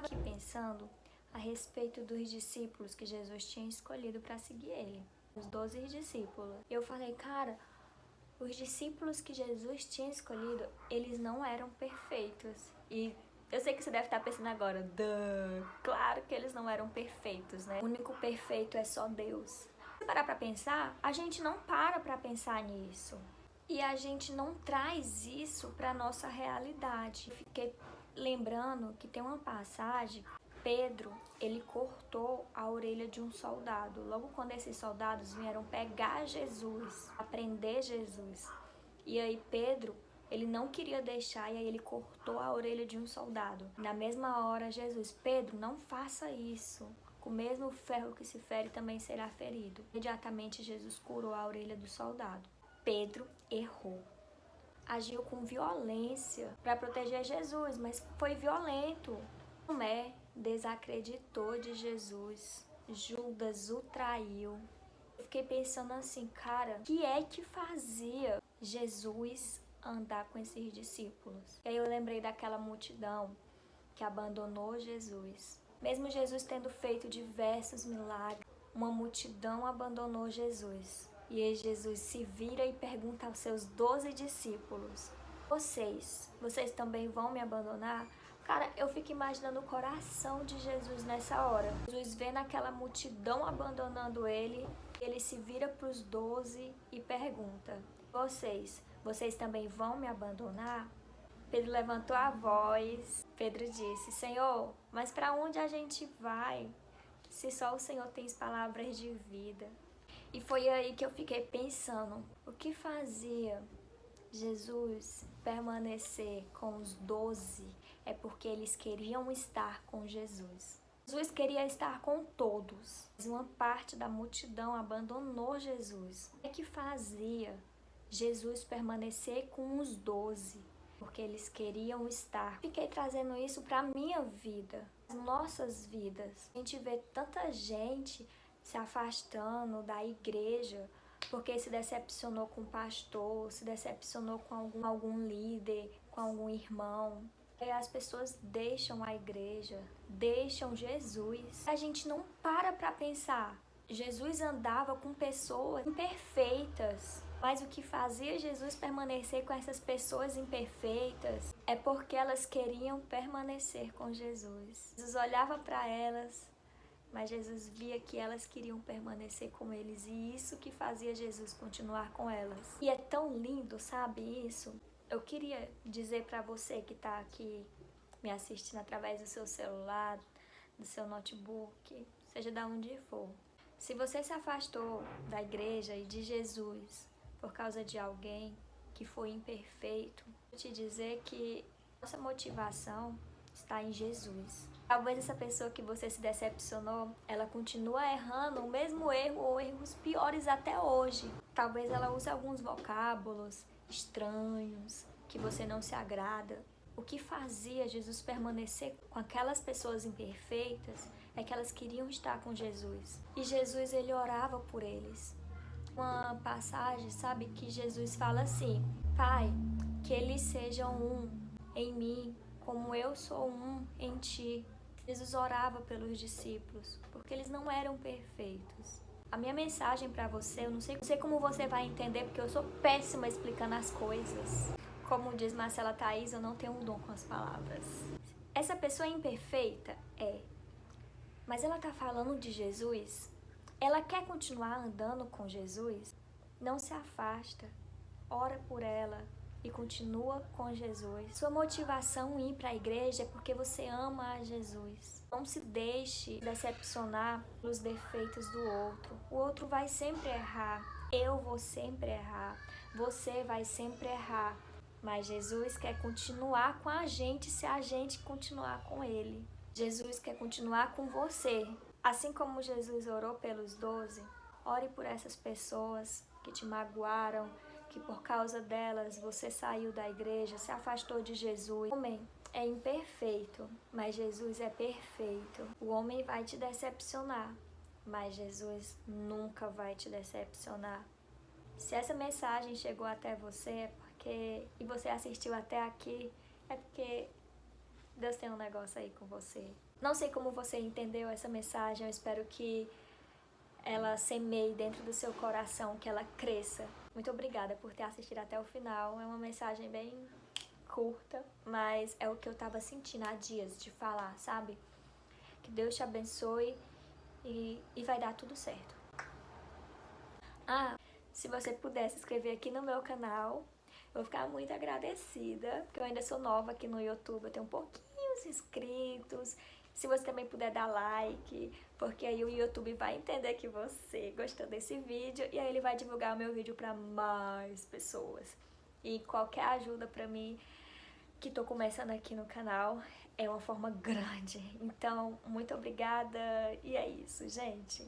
estava aqui pensando a respeito dos discípulos que Jesus tinha escolhido para seguir ele, os 12 discípulos. Eu falei, cara, os discípulos que Jesus tinha escolhido, eles não eram perfeitos. E eu sei que você deve estar pensando agora, claro que eles não eram perfeitos, né? O único perfeito é só Deus. Se parar pra pensar, a gente não para pra pensar nisso. E a gente não traz isso pra nossa realidade. Eu fiquei lembrando que tem uma passagem, Pedro, ele cortou a orelha de um soldado. Logo quando esses soldados vieram pegar Jesus, aprender Jesus. E aí Pedro, ele não queria deixar e aí ele cortou a orelha de um soldado. Na mesma hora Jesus, Pedro, não faça isso. Com o mesmo ferro que se fere também será ferido. Imediatamente Jesus curou a orelha do soldado. Pedro errou. Agiu com violência para proteger Jesus, mas foi violento. Tomé desacreditou de Jesus. Judas o traiu. Eu fiquei pensando assim, cara, o que é que fazia Jesus andar com esses discípulos? E aí eu lembrei daquela multidão que abandonou Jesus. Mesmo Jesus tendo feito diversos milagres, uma multidão abandonou Jesus. E aí Jesus se vira e pergunta aos seus 12 discípulos, vocês também vão me abandonar? Cara, eu fico imaginando o coração de Jesus nessa hora. Jesus vê naquela multidão abandonando ele se vira para os 12 e pergunta, vocês também vão me abandonar? Pedro levantou a voz. Pedro disse, Senhor, mas para onde a gente vai? Se só o Senhor tem as palavras de vida. E foi aí que eu fiquei pensando, o que fazia Jesus permanecer com os 12? É porque eles queriam estar com Jesus. Jesus queria estar com todos, mas uma parte da multidão abandonou Jesus. O que fazia Jesus permanecer com os 12? Porque eles queriam estar. Fiquei trazendo isso para a minha vida, as nossas vidas. A gente vê tanta gente se afastando da igreja porque se decepcionou com o pastor, se decepcionou com algum líder, com algum irmão. E as pessoas deixam a igreja, deixam Jesus. A gente não para pensar. Jesus andava com pessoas imperfeitas. Mas o que fazia Jesus permanecer com essas pessoas imperfeitas é porque elas queriam permanecer com Jesus. Jesus olhava para elas, mas Jesus via que elas queriam permanecer com eles, e isso que fazia Jesus continuar com elas. E é tão lindo, sabe isso? Eu queria dizer para você que está aqui me assistindo através do seu celular, do seu notebook, seja de onde for. Se você se afastou da igreja e de Jesus por causa de alguém que foi imperfeito, vou te dizer que nossa motivação está em Jesus. Talvez essa pessoa que você se decepcionou, ela continua errando o mesmo erro ou erros piores até hoje. Talvez ela use alguns vocábulos estranhos, que você não se agrada. O que fazia Jesus permanecer com aquelas pessoas imperfeitas é que elas queriam estar com Jesus. E Jesus, ele orava por eles. Uma passagem, sabe, que Jesus fala assim, Pai, que eles sejam um em mim, como eu sou um em ti. Jesus orava pelos discípulos, porque eles não eram perfeitos. A minha mensagem para você, eu não sei como você vai entender, porque eu sou péssima explicando as coisas. Como diz Marcela Thaís, eu não tenho um dom com as palavras. Essa pessoa é imperfeita? É. Mas ela está falando de Jesus? Ela quer continuar andando com Jesus? Não se afasta. Ora por ela e continua com Jesus. Sua motivação em ir para a igreja é porque você ama a Jesus. Não se deixe decepcionar pelos defeitos do outro. O outro vai sempre errar. Eu vou sempre errar. Você vai sempre errar. Mas Jesus quer continuar com a gente se a gente continuar com Ele. Jesus quer continuar com você. Assim como Jesus orou pelos 12, ore por essas pessoas que te magoaram, que por causa delas você saiu da igreja, se afastou de Jesus. O homem é imperfeito, mas Jesus é perfeito. O homem vai te decepcionar, mas Jesus nunca vai te decepcionar. Se essa mensagem chegou até você, e você assistiu até aqui, é porque Deus tem um negócio aí com você. Não sei como você entendeu essa mensagem, eu espero que ela semeie dentro do seu coração, que ela cresça. Muito obrigada por ter assistido até o final. É uma mensagem bem curta, mas é o que eu tava sentindo há dias de falar, sabe? Que Deus te abençoe e vai dar tudo certo. Ah, se você puder se inscrever aqui no meu canal, eu vou ficar muito agradecida, porque eu ainda sou nova aqui no YouTube, eu tenho pouquinhos inscritos. Se você também puder dar like, porque aí o YouTube vai entender que você gostou desse vídeo e aí ele vai divulgar o meu vídeo para mais pessoas. E qualquer ajuda para mim, que tô começando aqui no canal, é uma forma grande. Então, muito obrigada e é isso, gente.